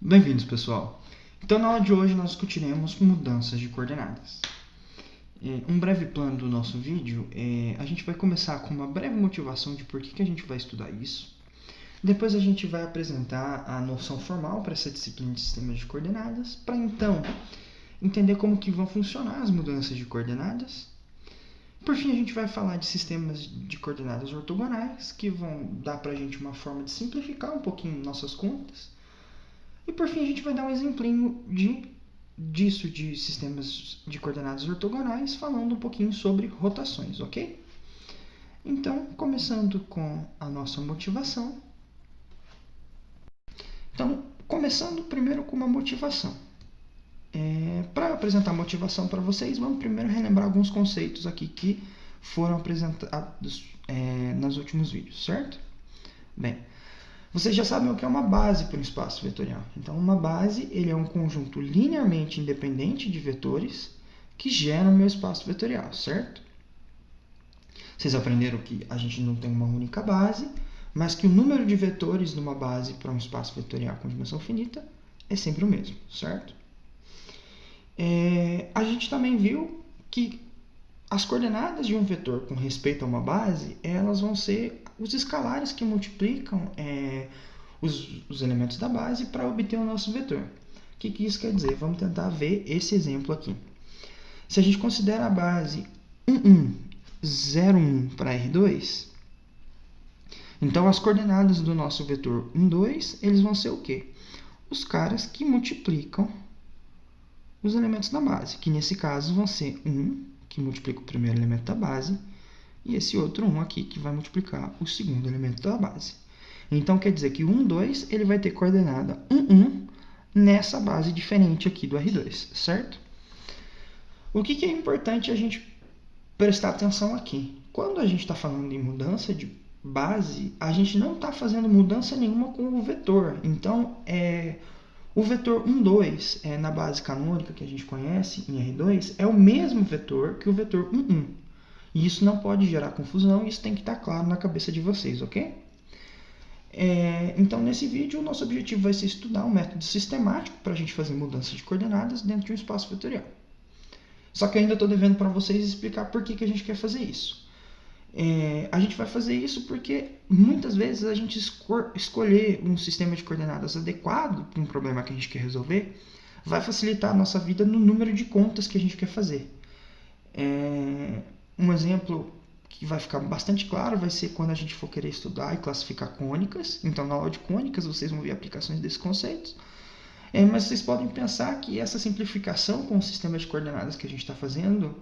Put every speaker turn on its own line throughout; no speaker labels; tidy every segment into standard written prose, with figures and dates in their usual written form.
Bem-vindos, pessoal! Então, na aula de hoje, nós discutiremos mudanças de coordenadas. Um breve plano do nosso vídeo a gente vai começar com uma breve motivação de por que a gente vai estudar isso. Depois a gente vai apresentar a noção formal para essa disciplina de sistemas de coordenadas, para então entender como que vão funcionar as mudanças de coordenadas. Por fim, a gente vai falar de sistemas de coordenadas ortogonais, que vão dar para a gente uma forma de simplificar um pouquinho nossas contas. E por fim, a gente vai dar um exemplinho disso, de sistemas de coordenadas ortogonais, falando um pouquinho sobre rotações, ok? Então, começando com a nossa motivação. Então, começando primeiro com uma motivação. Para apresentar a motivação para vocês, vamos primeiro relembrar alguns conceitos aqui que foram apresentados nos últimos vídeos, certo? Bem, vocês já sabem o que é uma base para um espaço vetorial. Então, uma base ele é um conjunto linearmente independente de vetores que geram o meu espaço vetorial, certo? Vocês aprenderam que a gente não tem uma única base, mas que o número de vetores numa base para um espaço vetorial com dimensão finita é sempre o mesmo, certo? A gente também viu que as coordenadas de um vetor com respeito a uma base, elas vão ser os escalares que multiplicam os elementos da base para obter o nosso vetor. O que isso quer dizer? Vamos tentar ver esse exemplo aqui. Se a gente considera a base 1, para R2, então as coordenadas do nosso vetor 2, eles vão ser o quê? Os caras que multiplicam os elementos da base, que nesse caso vão ser 1, que multiplica o primeiro elemento da base, e esse outro 1 aqui, que vai multiplicar o segundo elemento da base. Então, quer dizer que o 2, ele vai ter coordenada 1 nessa base diferente aqui do R2, certo? O que é importante a gente prestar atenção aqui? Quando a gente está falando em mudança de base, a gente não está fazendo mudança nenhuma com o vetor. Então, o vetor 2, na base canônica que a gente conhece, em R2, é o mesmo vetor que o vetor 1. E isso não pode gerar confusão, isso tem que estar claro na cabeça de vocês, ok? Então, nesse vídeo, o nosso objetivo vai ser estudar um método sistemático para a gente fazer mudança de coordenadas dentro de um espaço vetorial. Só que eu ainda estou devendo para vocês explicar por que a gente quer fazer isso. A gente vai fazer isso porque muitas vezes a gente escolher um sistema de coordenadas adequado para um problema que a gente quer resolver vai facilitar a nossa vida no número de contas que a gente quer fazer. Um exemplo que vai ficar bastante claro vai ser quando a gente for querer estudar e classificar cônicas. Então, na aula de cônicas, vocês vão ver aplicações desses conceitos. Mas vocês podem pensar que essa simplificação com o sistema de coordenadas que a gente está fazendo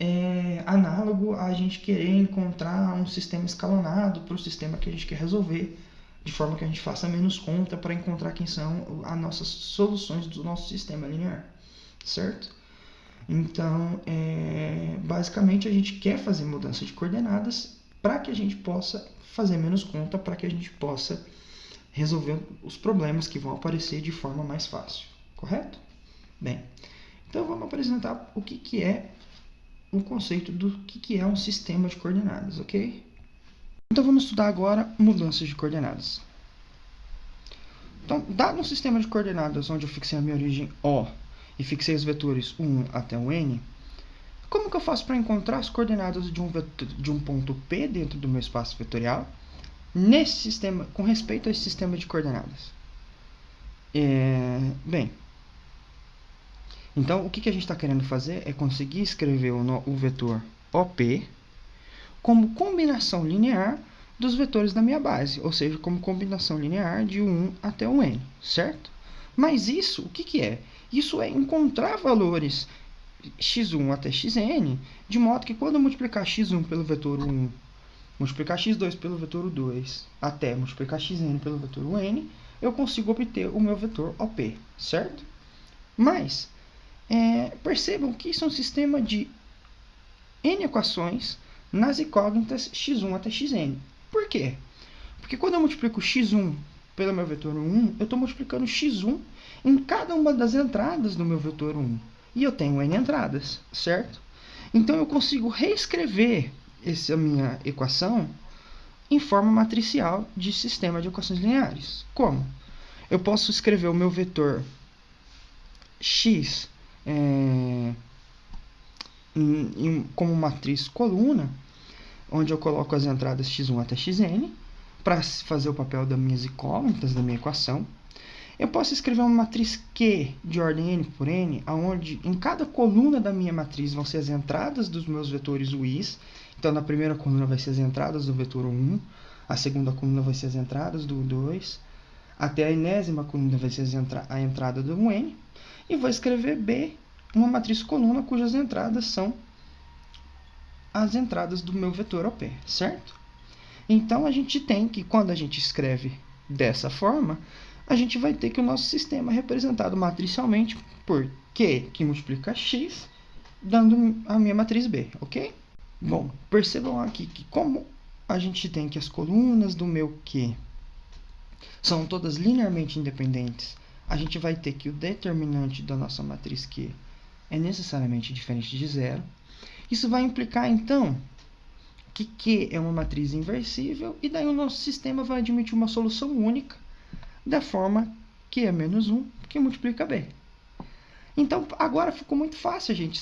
é análogo a gente querer encontrar um sistema escalonado para o sistema que a gente quer resolver, de forma que a gente faça menos conta para encontrar quem são as nossas soluções do nosso sistema linear, certo? Então, basicamente, a gente quer fazer mudança de coordenadas para que a gente possa fazer menos conta, para que a gente possa resolver os problemas que vão aparecer de forma mais fácil, correto? Bem, então vamos apresentar o que é o conceito do que é um sistema de coordenadas, ok? Então vamos estudar agora mudanças de coordenadas. Então, dado um sistema de coordenadas onde eu fixei a minha origem O e fixei os vetores 1 até o N, como que eu faço para encontrar as coordenadas de um ponto P dentro do meu espaço vetorial nesse sistema, com respeito a esse sistema de coordenadas? Bem, então o que a gente está querendo fazer é conseguir escrever o vetor OP como combinação linear dos vetores da minha base, ou seja, como combinação linear de 1 até o N, certo? Mas isso, o que é? Isso é encontrar valores x1 até xn, de modo que quando eu multiplicar x1 pelo vetor 1, multiplicar x2 pelo vetor 2, até multiplicar xn pelo vetor n, eu consigo obter o meu vetor OP, certo? Mas, percebam que isso é um sistema de n equações nas incógnitas x1 até xn. Por quê? Porque quando eu multiplico x1 pelo meu vetor 1, eu estou multiplicando x1 em cada uma das entradas do meu vetor 1. E eu tenho n entradas, certo? Então, eu consigo reescrever essa minha equação em forma matricial de sistema de equações lineares. Como? eu posso escrever o meu vetor x como matriz coluna, onde eu coloco as entradas x1 até xn, para fazer o papel das minhas incógnitas da minha equação. Eu posso escrever uma matriz Q de ordem n por n, onde em cada coluna da minha matriz vão ser as entradas dos meus vetores ui's. Então, na primeira coluna vai ser as entradas do vetor 1, a segunda coluna vai ser as entradas do 2, até a enésima coluna vai ser a entrada do n, e vou escrever B, uma matriz coluna cujas entradas são as entradas do meu vetor OP, certo? Então, a gente tem que, quando a gente escreve dessa forma, a gente vai ter que o nosso sistema é representado matricialmente por Q, que multiplica X, dando a minha matriz B, ok? Bom, percebam aqui que como a gente tem que as colunas do meu Q são todas linearmente independentes, a gente vai ter que o determinante da nossa matriz Q é necessariamente diferente de zero. Isso vai implicar, então, que Q é uma matriz inversível, e daí o nosso sistema vai admitir uma solução única, da forma Q é menos 1, que multiplica B. Então, agora ficou muito fácil a gente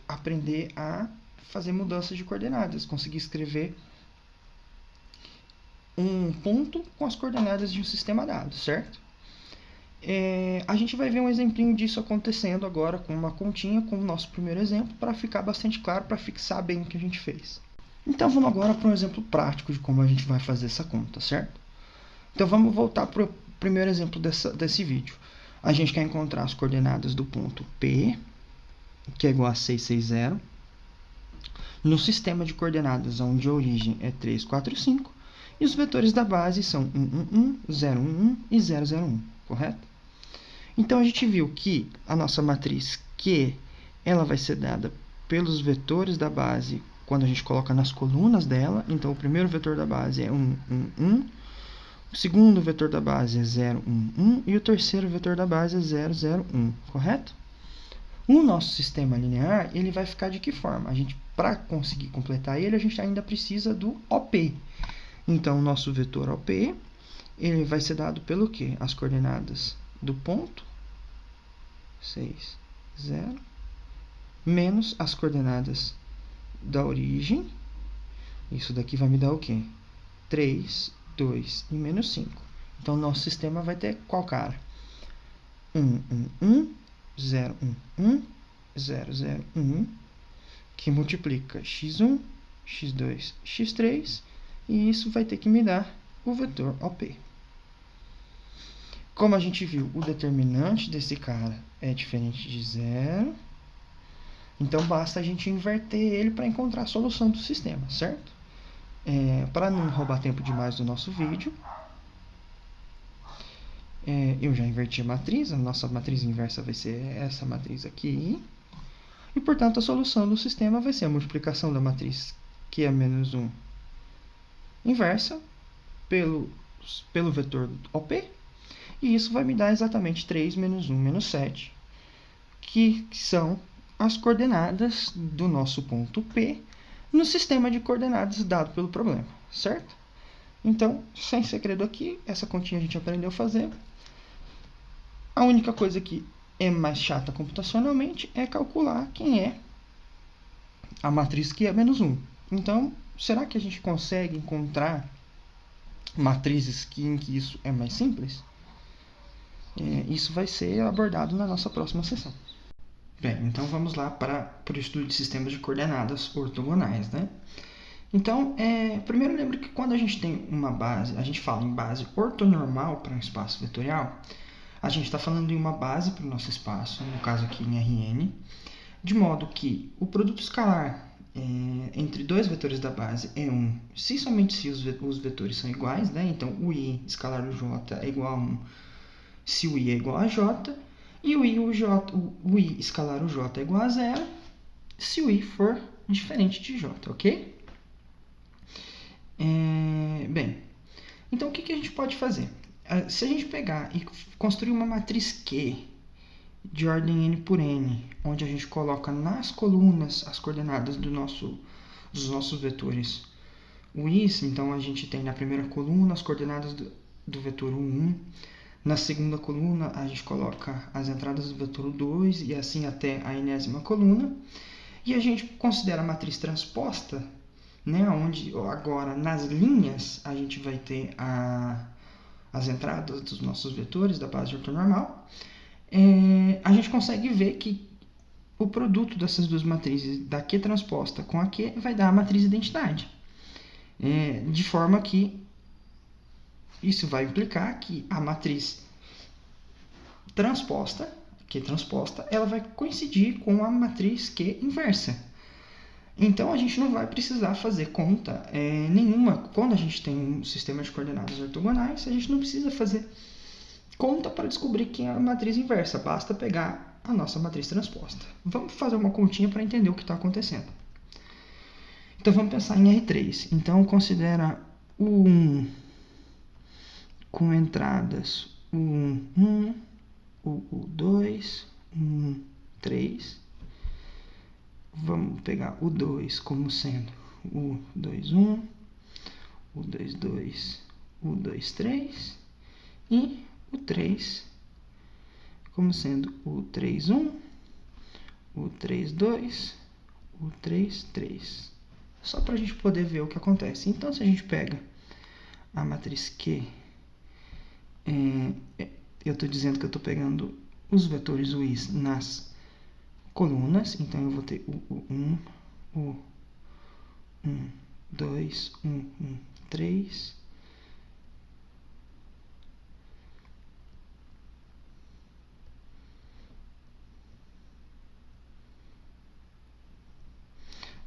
aprender a fazer mudanças de coordenadas, conseguir escrever um ponto com as coordenadas de um sistema dado, certo? A gente vai ver um exemplinho disso acontecendo agora com uma continha, com o nosso primeiro exemplo, para ficar bastante claro, para fixar bem o que a gente fez. Então, vamos agora para um exemplo prático de como a gente vai fazer essa conta, certo? Então, vamos voltar para o primeiro exemplo desse vídeo. A gente quer encontrar as coordenadas do ponto P, que é igual a 660, no sistema de coordenadas onde a origem é 3, 4, 5, e os vetores da base são 1, 1, 0, 1, 1 e 0, 0, 1, correto? Então, a gente viu que a nossa matriz Q, ela vai ser dada pelos vetores da base quando a gente coloca nas colunas dela. Então, o primeiro vetor da base é 1, 1, 1. O segundo vetor da base é 0, 1, 1. E o terceiro vetor da base é 0, 0, 1. Correto? O nosso sistema linear, ele vai ficar de que forma? Para conseguir completar ele, a gente ainda precisa do OP. Então, o nosso vetor OP, ele vai ser dado pelo quê? As coordenadas do ponto, 6, 0, menos as coordenadas da origem. Isso daqui vai me dar o quê? 3, 2 e menos 5. Então, nosso sistema vai ter qual cara? 1, 1, 1, 0, 1, 1, 0, 0, 1, que multiplica x1, x2, x3, e isso vai ter que me dar o vetor OP. Como a gente viu, o determinante desse cara é diferente de zero, então basta a gente inverter ele para encontrar a solução do sistema, certo? Para não roubar tempo demais do nosso vídeo, eu já inverti a matriz. A nossa matriz inversa vai ser essa matriz aqui. E, portanto, a solução do sistema vai ser a multiplicação da matriz Q é menos 1 inversa pelo vetor OP. E isso vai me dar exatamente 3 menos 1 menos 7, que são as coordenadas do nosso ponto P no sistema de coordenadas dado pelo problema, certo? Então, sem segredo aqui, essa continha a gente aprendeu a fazer. A única coisa que é mais chata computacionalmente é calcular quem é a matriz Q é menos 1. Então, será que a gente consegue encontrar matrizes em que isso é mais simples? Isso vai ser abordado na nossa próxima sessão. Bem, então vamos lá para o estudo de sistemas de coordenadas ortogonais, né? Então, primeiro lembra que quando a gente tem uma base, a gente fala em base ortonormal para um espaço vetorial, a gente está falando em uma base para o nosso espaço, no caso aqui em Rn, de modo que o produto escalar entre dois vetores da base é 1, se somente se os vetores são iguais, né? Então, o i escalar o j é igual a 1 se o i é igual a j, e o i escalar o j é igual a 0 se o i for diferente de j, ok? Bem, então o que a gente pode fazer? Se a gente pegar e construir uma matriz Q de ordem n por n, onde a gente coloca nas colunas as coordenadas dos nossos vetores uis, então a gente tem na primeira coluna as coordenadas do vetor 1, Na segunda coluna, a gente coloca as entradas do vetor 2 e assim até a enésima coluna. E a gente considera a matriz transposta, né, onde agora nas linhas a gente vai ter as entradas dos nossos vetores da base de vetor normal. A gente consegue ver que o produto dessas duas matrizes, da Q transposta com a Q, vai dar a matriz identidade. De forma que isso vai implicar que a matriz transposta, Q transposta, ela vai coincidir com a matriz Q inversa. Então, a gente não vai precisar fazer conta nenhuma. Quando a gente tem um sistema de coordenadas ortogonais, a gente não precisa fazer conta para descobrir quem é a matriz inversa. Basta pegar a nossa matriz transposta. Vamos fazer uma continha para entender o que está acontecendo. Então, vamos pensar em R3. Então, considera o 1 com entradas o 1, o 2, 1, 3. Vamos pegar o 2 como sendo o 2, 1, o 2, 2, o 2, 3 e o 3 como sendo o 3, 1, o 3, 2, o 3, 3. Só para a gente poder ver o que acontece. Então, se a gente pega a matriz Q, eu estou dizendo que eu estou pegando os vetores U's nas colunas, então eu vou ter o 1, o 1, 2, 1, 1, 3.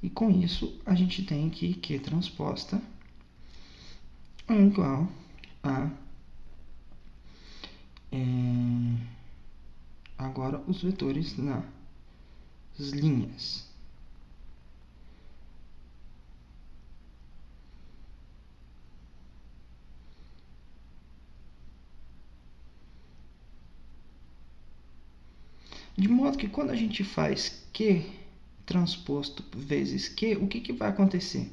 E com isso, a gente tem que Q transposta é igual a agora os vetores nas linhas. De modo que quando a gente faz Q transposto vezes Q, o que vai acontecer?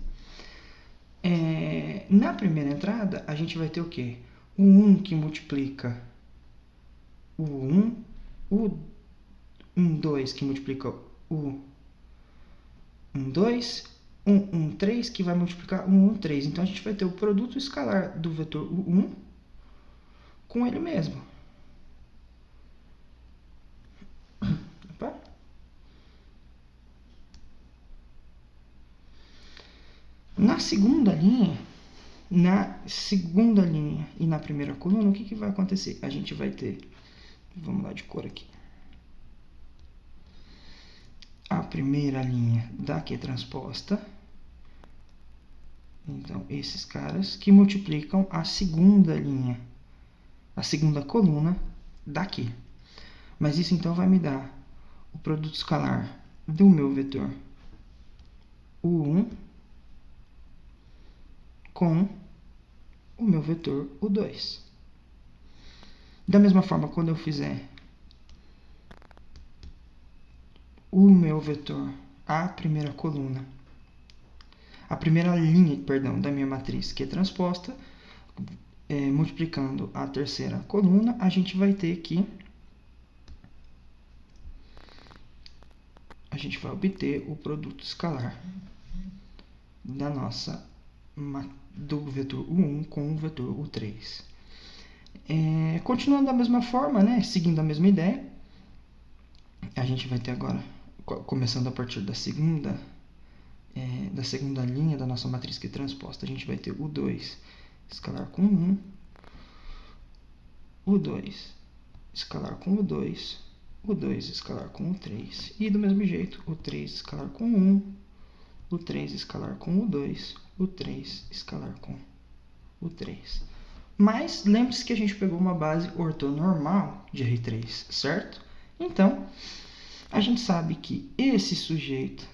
Na primeira entrada, a gente vai ter o quê? O 1 que multiplica o 1, o 1, 2 que multiplica o 1, 2, 1, 1, 3 que vai multiplicar o 1, 3. Então, a gente vai ter o produto escalar do vetor 1 com ele mesmo. Opa. Na segunda linha e na primeira coluna, o que vai acontecer? A gente vai ter, vamos lá de cor aqui, a primeira linha da Q transposta, então esses caras que multiplicam a segunda linha, a segunda coluna da Q. Mas isso então vai me dar o produto escalar do meu vetor U1 com o meu vetor U2. Da mesma forma, quando eu fizer o meu vetor, a primeira coluna, a primeira linha, perdão, da minha matriz que é transposta, multiplicando a terceira coluna, a gente vai ter que a gente vai obter o produto escalar da nossa do vetor U1 com o vetor U3. Continuando da mesma forma, né, seguindo a mesma ideia, a gente vai ter agora, começando a partir da segunda linha da nossa matriz que é transposta, a gente vai ter o 2 escalar com 1, o 2 escalar com o 2, o 2 escalar com o 3, e do mesmo jeito, o 3 escalar com 1, o 3 escalar com o 2, o 3 escalar com o 3. Mas lembre-se que a gente pegou uma base ortonormal de R3, certo? Então, a gente sabe que esse sujeito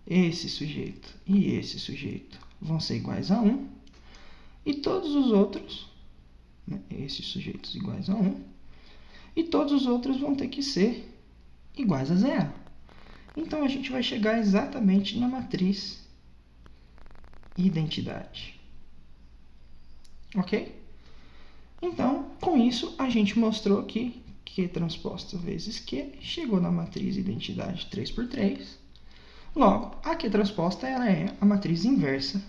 e esse sujeito vão ser iguais a 1, e todos os outros, né, esses sujeitos iguais a 1, e todos os outros vão ter que ser iguais a 0. Então, a gente vai chegar exatamente na matriz identidade. Ok? Então, com isso, a gente mostrou que Q transposta vezes Q chegou na matriz identidade 3×3. Logo, a Q transposta ela é a matriz inversa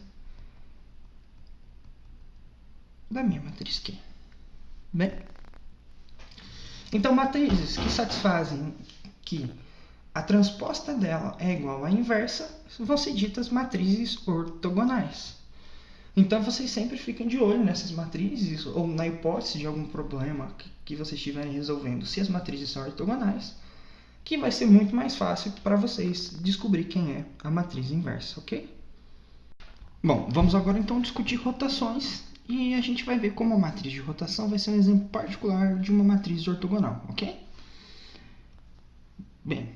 da minha matriz Q. Bem, então, matrizes que satisfazem que a transposta dela é igual à inversa vão ser ditas matrizes ortogonais. Então, vocês sempre fiquem de olho nessas matrizes, ou na hipótese de algum problema que vocês estiverem resolvendo, se as matrizes são ortogonais, que vai ser muito mais fácil para vocês descobrir quem é a matriz inversa, ok? Bom, vamos agora então discutir rotações, e a gente vai ver como a matriz de rotação vai ser um exemplo particular de uma matriz ortogonal, ok? Bem,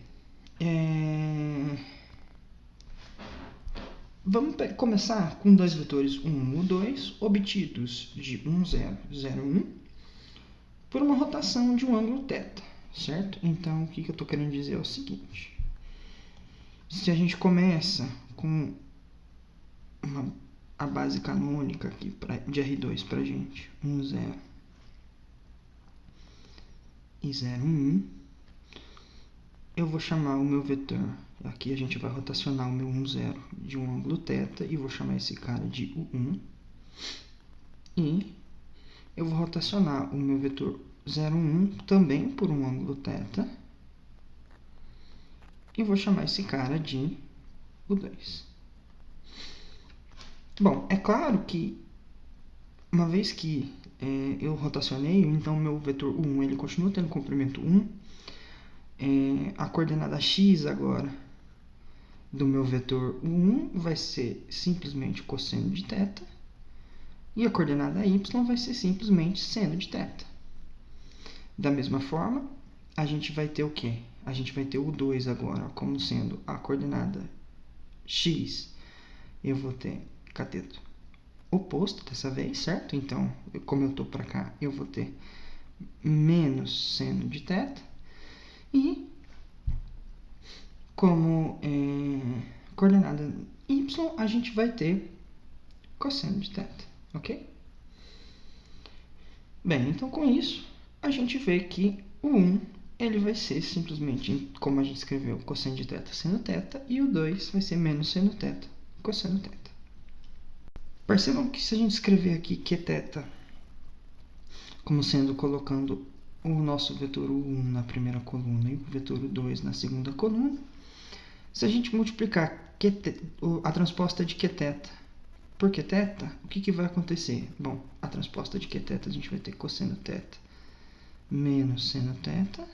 vamos começar com dois vetores 1, 1, 2, obtidos de 1, 0, 0, 1, por uma rotação de um ângulo θ, certo? Então, o que eu estou querendo dizer é o seguinte. Se a gente começa com a base canônica aqui de R2 para a gente, 1, 0 e 0, 1, eu vou chamar o meu vetor, aqui a gente vai rotacionar o meu 1, 0 de um ângulo θ, e vou chamar esse cara de U1. E eu vou rotacionar o meu vetor 0, 1 também por um ângulo θ, e vou chamar esse cara de U2. Bom, é claro que, uma vez que eu rotacionei, então meu vetor U1 ele continua tendo comprimento 1, a coordenada x agora do meu vetor U1 vai ser simplesmente cosseno de θ, e a coordenada y vai ser simplesmente seno de θ. Da mesma forma, a gente vai ter o quê? A gente vai ter o 2 agora como sendo a coordenada x. Eu vou ter cateto oposto dessa vez, certo? Então, como eu estou para cá, eu vou ter menos seno de θ. E como coordenada y, a gente vai ter cosseno de θ, ok? Bem, então com isso, a gente vê que o 1 ele vai ser simplesmente, como a gente escreveu, cosseno de θ seno θ, e o 2 vai ser menos seno θ cosseno θ. Percebam que se a gente escrever aqui Qθ como sendo colocando o nosso vetor U1 na primeira coluna e o vetor U2 na segunda coluna, se a gente multiplicar a transposta de Qθ por Qθ, o que vai acontecer? Bom, a transposta de Qθ a gente vai ter cosseno θ menos seno θ,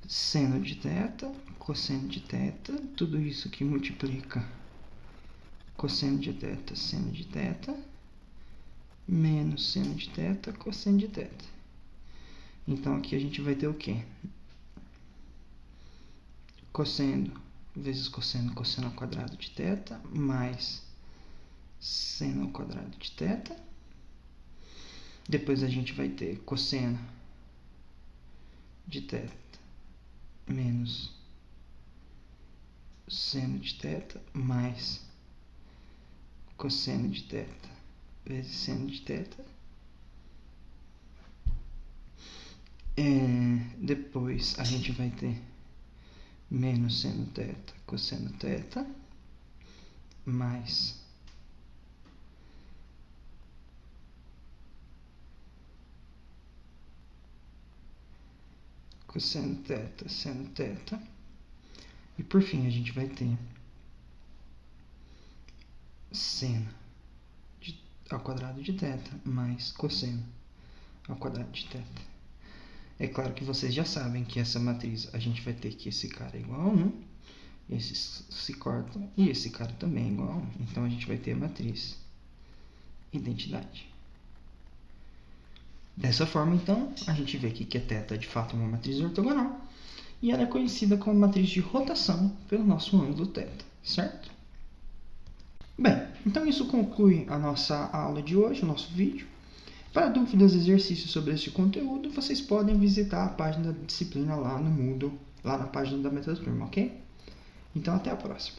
seno de θ, cosseno de θ, tudo isso que multiplica cosseno de θ, seno de θ, menos seno de θ, cosseno de θ. Então, aqui a gente vai ter o quê? Cosseno vezes cosseno, cosseno ao quadrado de θ, mais seno ao quadrado de θ. Depois a gente vai ter cosseno de θ menos seno de θ, mais cosseno de θ vezes seno de θ. Depois a gente vai ter menos seno θ, cosseno θ, mais cosseno θ, seno θ. E por fim a gente vai ter seno ao quadrado de θ mais cosseno ao quadrado de θ. É claro que vocês já sabem que essa matriz a gente vai ter que esse cara é igual a 1, esses se cortam, e esse cara também é igual a 1. Então a gente vai ter a matriz identidade. Dessa forma, então, a gente vê aqui que a θ é de fato uma matriz ortogonal, e ela é conhecida como matriz de rotação pelo nosso ângulo θ, certo? Bem, então isso conclui a nossa aula de hoje, o nosso vídeo. Para dúvidas e exercícios sobre este conteúdo, vocês podem visitar a página da disciplina lá no Moodle, lá na página da Metaturma, ok? Então, até a próxima.